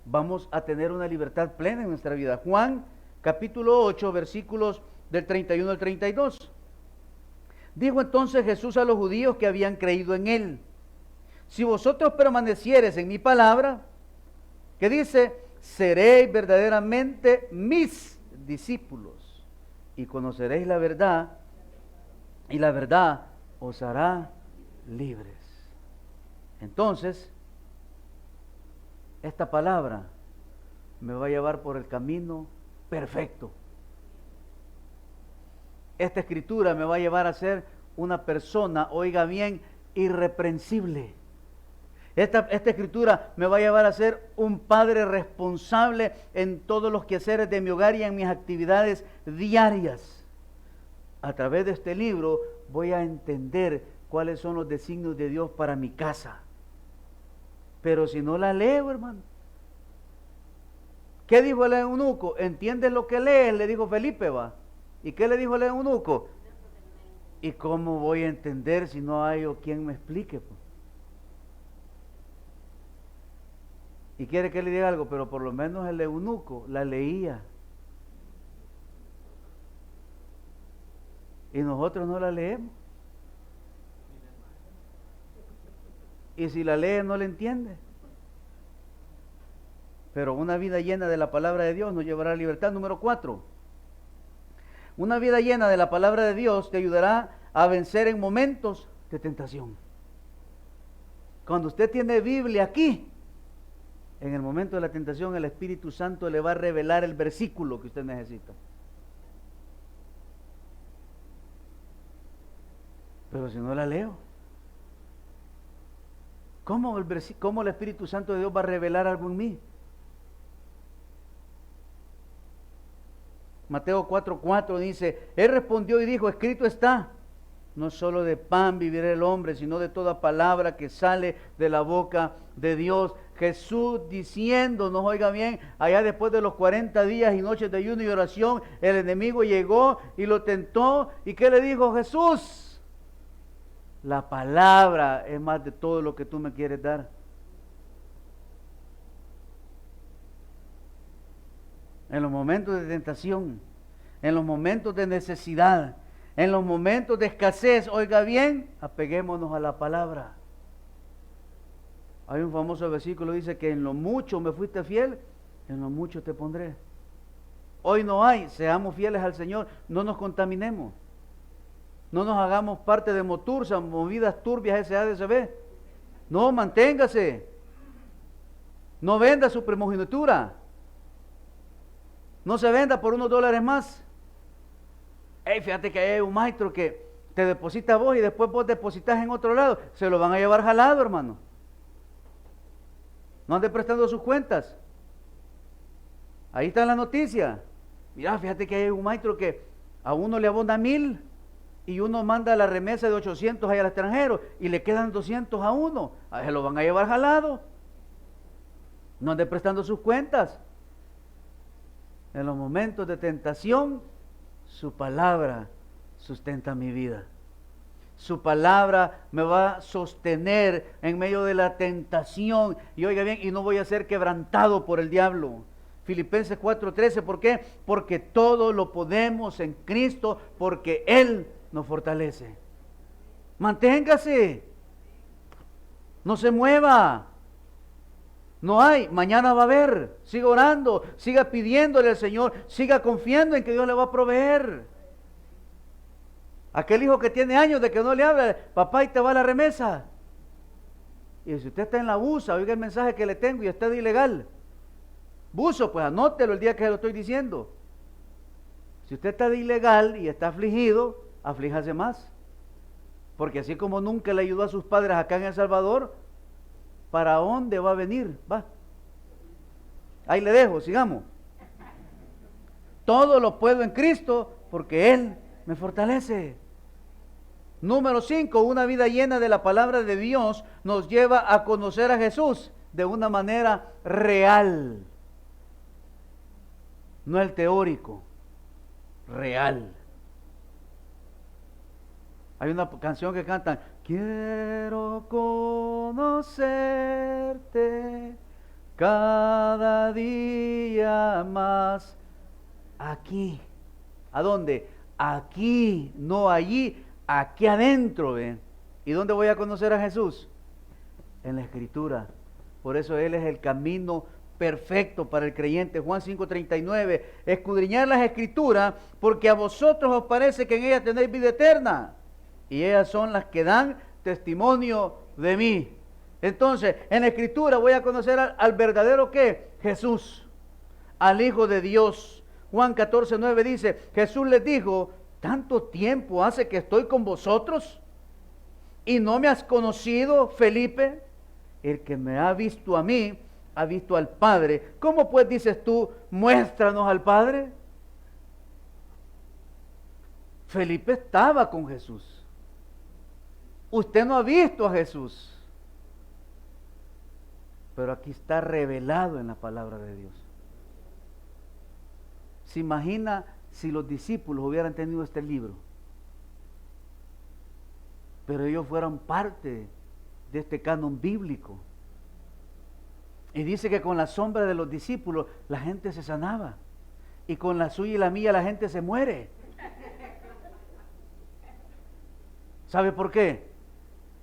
vamos a tener una libertad plena en nuestra vida. Juan capítulo 8, versículos del 31 al 32. Dijo entonces Jesús a los judíos que habían creído en él: si vosotros permaneciereis en mi palabra, que dice, seréis verdaderamente mis discípulos y conoceréis la verdad, y la verdad os hará libres. Entonces, esta palabra me va a llevar por el camino perfecto. Esta escritura me va a llevar a ser una persona, oiga bien, irreprensible. Esta escritura me va a llevar a ser un padre responsable en todos los quehaceres de mi hogar y en mis actividades diarias. A través de este libro voy a entender cuáles son los designios de Dios para mi casa. Pero si no la leo, hermano. ¿Qué dijo el eunuco? ¿Entiendes lo que lees? Le dijo Felipe, va. ¿Y qué le dijo el eunuco? ¿Y cómo voy a entender si no hay o quien me explique? Pues? Y quiere que le diga algo, pero por lo menos el eunuco la leía. Y nosotros no la leemos. Y si la lee no la entiende. Pero una vida llena de la palabra de Dios nos llevará a la libertad. Número 4. Una vida llena de la palabra de Dios te ayudará a vencer en momentos de tentación. Cuando usted tiene Biblia aquí, en el momento de la tentación el Espíritu Santo le va a revelar el versículo que usted necesita. Pero si no la leo, ¿cómo el Espíritu Santo de Dios va a revelar algo en mí? Mateo 4:4 dice, Él respondió y dijo, escrito está, no solo de pan vivirá el hombre, sino de toda palabra que sale de la boca de Dios. Jesús diciéndonos, oiga bien, allá después de los 40 días y noches de ayuno y oración, el enemigo llegó y lo tentó. ¿Y qué le dijo Jesús? La palabra es más de todo lo que tú me quieres dar. En los momentos de tentación, en los momentos de necesidad, en los momentos de escasez, oiga bien, apeguémonos a la palabra. Hay un famoso versículo que dice que en lo mucho me fuiste fiel, en lo mucho te pondré. Hoy no hay, seamos fieles al Señor, no nos contaminemos. No nos hagamos parte de Motursa, movidas turbias SADCB. No, manténgase. No venda su primogenitura. No se venda por unos dólares más. Hey, fíjate que hay un maestro que te deposita a vos y después vos depositas en otro lado. Se lo van a llevar jalado, hermano. No ande prestando sus cuentas. Ahí está la noticia. Mira, fíjate que hay un maestro que a uno le abona 1,000 y uno manda la remesa de 800 allá al extranjero y le quedan 200 a uno. A se lo van a llevar jalado. No ande prestando sus cuentas. En los momentos de tentación, su palabra sustenta mi vida. Su palabra me va a sostener en medio de la tentación. Y oiga bien, y no voy a ser quebrantado por el diablo. Filipenses 4:13, ¿por qué? Porque todo lo podemos en Cristo, porque Él nos fortalece. Manténgase. No se mueva. No hay, mañana va a haber. Siga orando, siga pidiéndole al Señor, siga confiando en que Dios le va a proveer. Aquel hijo que tiene años de que no le habla, papá, y te va la remesa. Y si usted está en la busa, oiga el mensaje que le tengo y está de ilegal. Buzo, pues anótelo el día que se lo estoy diciendo. Si usted está de ilegal y está afligido, aflíjase más. Porque así como nunca le ayudó a sus padres acá en El Salvador, ¿para dónde va a venir? Va. Ahí le dejo, sigamos. Todo lo puedo en Cristo porque Él me fortalece. Número 5, una vida llena de la palabra de Dios nos lleva a conocer a Jesús de una manera real. No el teórico, real. Hay una canción que cantan: quiero conocerte cada día más. Aquí. ¿A dónde? Aquí, no allí, aquí adentro, ¿ven? ¿Y dónde voy a conocer a Jesús? En la Escritura. Por eso Él es el camino perfecto para el creyente. Juan 5:39, escudriñar las Escrituras, porque a vosotros os parece que en ellas tenéis vida eterna, y ellas son las que dan testimonio de mí. Entonces, en la Escritura voy a conocer al verdadero ¿qué? Jesús, al Hijo de Dios. Juan 14:9 dice, Jesús les dijo, ¿tanto tiempo hace que estoy con vosotros y no me has conocido, Felipe? El que me ha visto a mí, ha visto al Padre. ¿Cómo pues dices tú, muéstranos al Padre? Felipe estaba con Jesús. Usted no ha visto a Jesús, pero aquí está revelado en la palabra de Dios. ¿Se imagina si los discípulos hubieran tenido este libro? Pero ellos fueron parte de este canon bíblico. Y dice que con la sombra de los discípulos la gente se sanaba. Y con la suya y la mía la gente se muere. ¿Sabe por qué?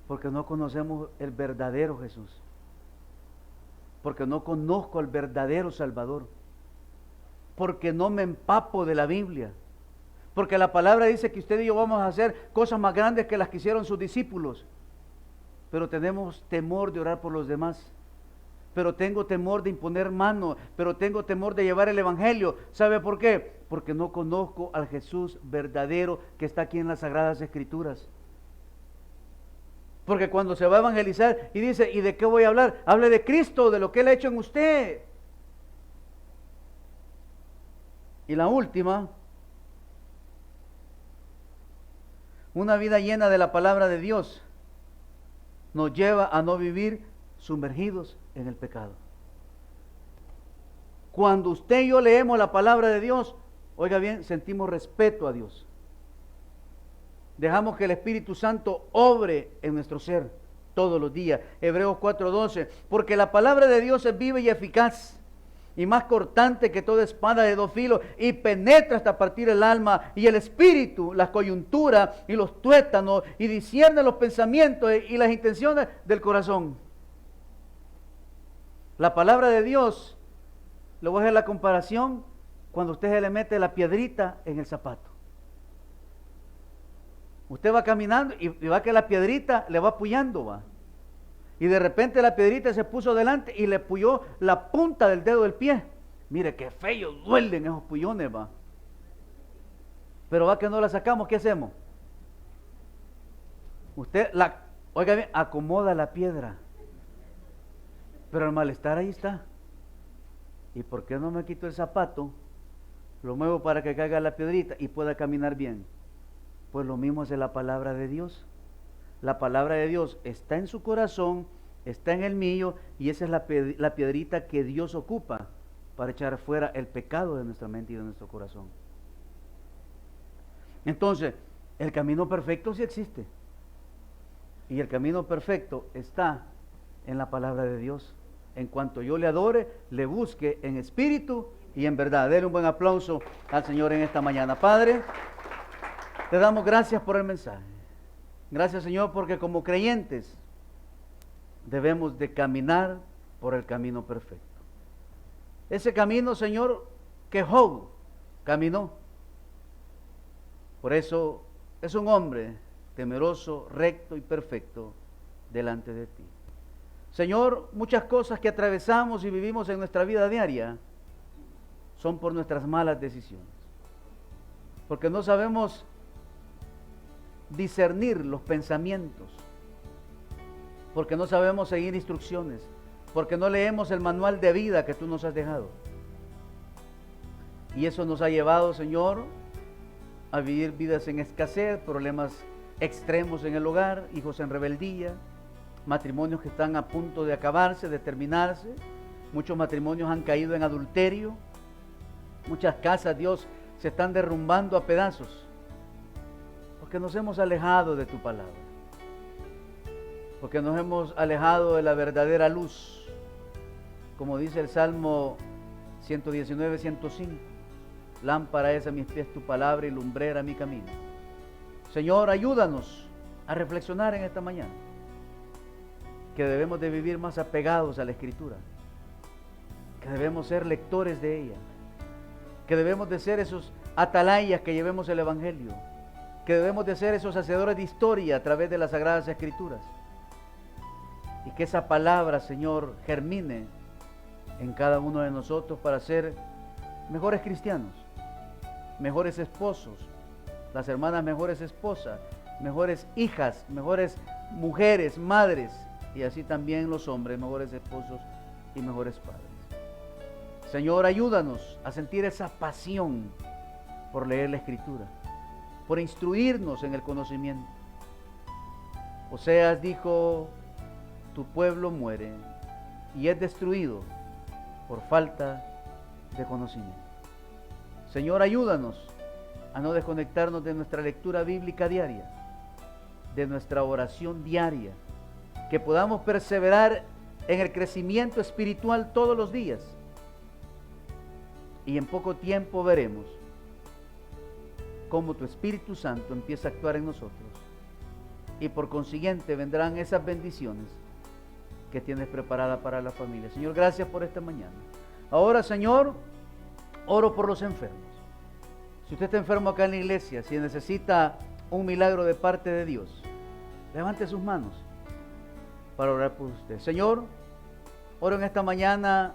Porque no conocemos el verdadero Jesús. Porque no conozco al verdadero Salvador. Porque no me empapo de la Biblia. Porque la palabra dice que usted y yo vamos a hacer cosas más grandes que las que hicieron sus discípulos. Pero tenemos temor de orar por los demás. Pero tengo temor de imponer mano. Pero tengo temor de llevar el evangelio. ¿Sabe por qué? Porque no conozco al Jesús verdadero que está aquí en las Sagradas Escrituras. Porque cuando se va a evangelizar y dice, ¿y de qué voy a hablar? Hable de Cristo, de lo que Él ha hecho en usted. Y la última, una vida llena de la palabra de Dios nos lleva a no vivir sumergidos en el pecado. Cuando usted y yo leemos la palabra de Dios, oiga bien, sentimos respeto a Dios. Dejamos que el Espíritu Santo obre en nuestro ser todos los días. Hebreos 4:12, porque la palabra de Dios es viva y eficaz, y más cortante que toda espada de 2 filos, y penetra hasta partir el alma y el espíritu, las coyunturas y los tuétanos, y discierne los pensamientos y las intenciones del corazón. La palabra de Dios, le voy a hacer la comparación cuando usted se le mete la piedrita en el zapato. Usted va caminando y va que la piedrita le va apoyando, va. Y de repente la piedrita se puso delante y le puyó la punta del dedo del pie. Mire qué feo, duelen esos pullones, va. Pero va que no la sacamos, ¿qué hacemos? Usted, oiga bien, acomoda la piedra. Pero el malestar ahí está. ¿Y por qué no me quito el zapato? Lo muevo para que caiga la piedrita y pueda caminar bien. Pues lo mismo hace la palabra de Dios. La palabra de Dios está en su corazón, está en el mío, y esa es la piedrita que Dios ocupa para echar fuera el pecado de nuestra mente y de nuestro corazón. Entonces, el camino perfecto sí existe. Y el camino perfecto está en la palabra de Dios. En cuanto yo le adore, le busque en espíritu y en verdad. Denle un buen aplauso al Señor en esta mañana. Padre, te damos gracias por el mensaje. Gracias, Señor, porque como creyentes debemos de caminar por el camino perfecto. Ese camino, Señor, que Job caminó. Por eso es un hombre temeroso, recto y perfecto delante de ti. Señor, muchas cosas que atravesamos y vivimos en nuestra vida diaria son por nuestras malas decisiones. Porque no sabemos discernir los pensamientos. Porque no sabemos seguir instrucciones. Porque no leemos el manual de vida que tú nos has dejado. Y eso nos ha llevado, Señor, a vivir vidas en escasez, problemas extremos en el hogar, hijos en rebeldía, matrimonios que están a punto de acabarse, de terminarse. Muchos matrimonios han caído en adulterio. Muchas casas, Dios, se están derrumbando a pedazos. Porque nos hemos alejado de tu palabra. Porque nos hemos alejado de la verdadera luz. Como dice el Salmo 119, 105. Lámpara es a mis pies tu palabra y lumbrera mi camino. Señor, ayúdanos a reflexionar en esta mañana. Que debemos de vivir más apegados a la Escritura. Que debemos ser lectores de ella. Que debemos de ser esos atalayas que llevemos el Evangelio. Que debemos de ser esos hacedores de historia a través de las Sagradas Escrituras. Y que esa palabra, Señor, germine en cada uno de nosotros para ser mejores cristianos, mejores esposos, las hermanas mejores esposas, mejores hijas, mejores mujeres, madres, y así también los hombres, mejores esposos y mejores padres. Señor, ayúdanos a sentir esa pasión por leer la Escritura, por instruirnos en el conocimiento. Oseas dijo, tu pueblo muere y es destruido por falta de conocimiento. Señor, ayúdanos a no desconectarnos de nuestra lectura bíblica diaria, de nuestra oración diaria, que podamos perseverar en el crecimiento espiritual todos los días. Y en poco tiempo veremos cómo tu Espíritu Santo empieza a actuar en nosotros. Y por consiguiente vendrán esas bendiciones que tienes preparada para la familia. Señor, gracias por esta mañana. Ahora, Señor, oro por los enfermos. Si usted está enfermo acá en la iglesia, si necesita un milagro de parte de Dios, levante sus manos para orar por usted. Señor, oro en esta mañana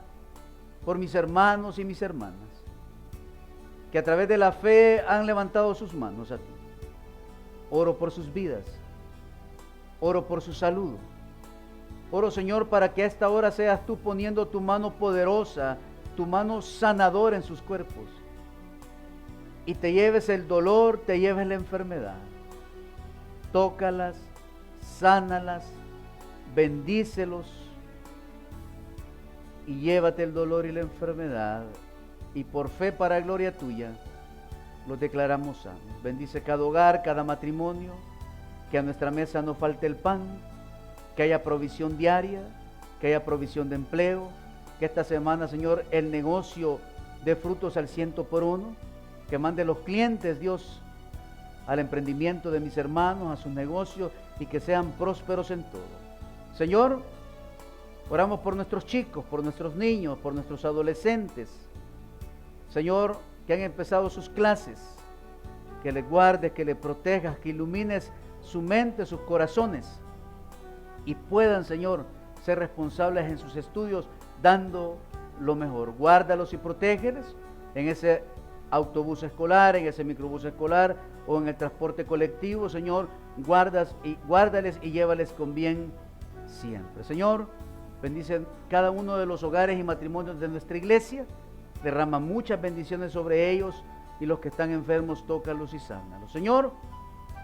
por mis hermanos y mis hermanas, que a través de la fe han levantado sus manos a ti. Oro por sus vidas, oro por su salud. Oro, Señor, para que a esta hora seas tú poniendo tu mano poderosa, tu mano sanadora en sus cuerpos, y te lleves el dolor, te lleves la enfermedad. Tócalas, sánalas, bendícelos y llévate el dolor y la enfermedad, y por fe para gloria tuya los declaramos sanos. Bendice cada hogar, cada matrimonio, que a nuestra mesa no falte el pan, que haya provisión diaria, que haya provisión de empleo, que esta semana, Señor, el negocio dé frutos al 100%, que mande los clientes, Dios, al emprendimiento de mis hermanos, a sus negocios, y que sean prósperos en todo. Señor, oramos por nuestros chicos, por nuestros niños, por nuestros adolescentes. Señor, que han empezado sus clases, que les guardes, que les protejas, que ilumines su mente, sus corazones, y puedan, Señor, ser responsables en sus estudios, dando lo mejor. Guárdalos y protégeles en ese autobús escolar, en ese microbús escolar o en el transporte colectivo, Señor. Guárdales y llévales con bien siempre. Señor, bendice cada uno de los hogares y matrimonios de nuestra iglesia. Derrama muchas bendiciones sobre ellos, y los que están enfermos, tócalos y sánalos. Señor,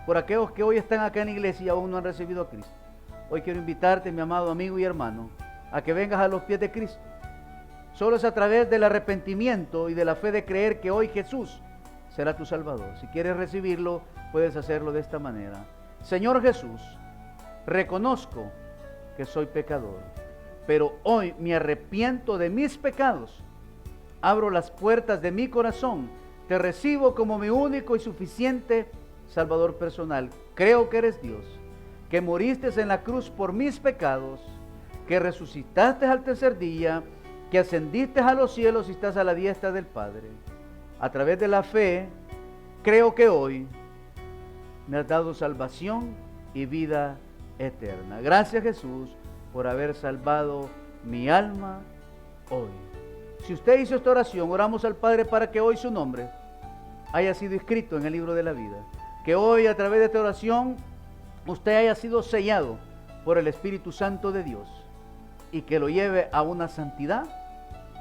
por aquellos que hoy están acá en la iglesia y aún no han recibido a Cristo, hoy quiero invitarte, mi amado amigo y hermano, a que vengas a los pies de Cristo. Solo es a través del arrepentimiento y de la fe de creer que hoy Jesús será tu Salvador. Si quieres recibirlo, puedes hacerlo de esta manera. Señor Jesús, reconozco que soy pecador, pero hoy me arrepiento de mis pecados. Abro las puertas de mi corazón, te recibo como mi único y suficiente Salvador personal. Creo que eres Dios, que moriste en la cruz por mis pecados, que resucitaste al tercer día, que ascendiste a los cielos y estás a la diestra del Padre. A través de la fe, creo que hoy me has dado salvación y vida eterna. Gracias, Jesús, por haber salvado mi alma hoy. Si usted hizo esta oración, oramos al Padre para que hoy su nombre haya sido escrito en el libro de la vida. Que hoy, a través de esta oración, usted haya sido sellado por el Espíritu Santo de Dios y que lo lleve a una santidad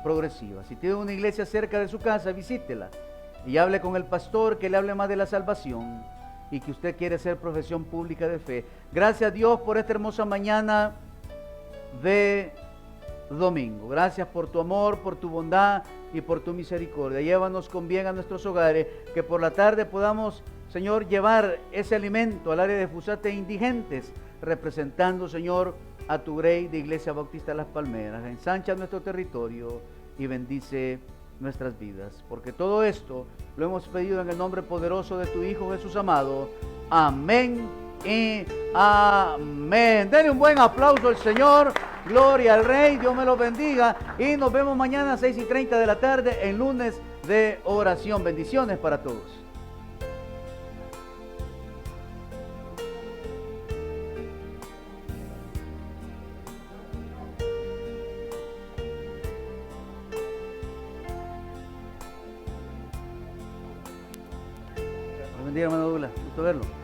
progresiva. Si tiene una iglesia cerca de su casa, visítela y hable con el pastor, que le hable más de la salvación y que usted quiere hacer profesión pública de fe. Gracias a Dios por esta hermosa mañana de domingo. Gracias por tu amor, por tu bondad y por tu misericordia. Llévanos con bien a nuestros hogares, que por la tarde podamos, Señor, llevar ese alimento al área de Fusate e indigentes, representando, Señor, a tu Grey de Iglesia Bautista Las Palmeras. Ensancha nuestro territorio y bendice nuestras vidas, porque todo esto lo hemos pedido en el nombre poderoso de tu Hijo Jesús amado. Amén y amén. Denle un buen aplauso al Señor. Gloria al Rey. Dios me los bendiga y nos vemos mañana a 6:30 de la tarde en lunes de oración. Bendiciones para todos. Dios bendiga, hermano Douglas. Gusto verlo.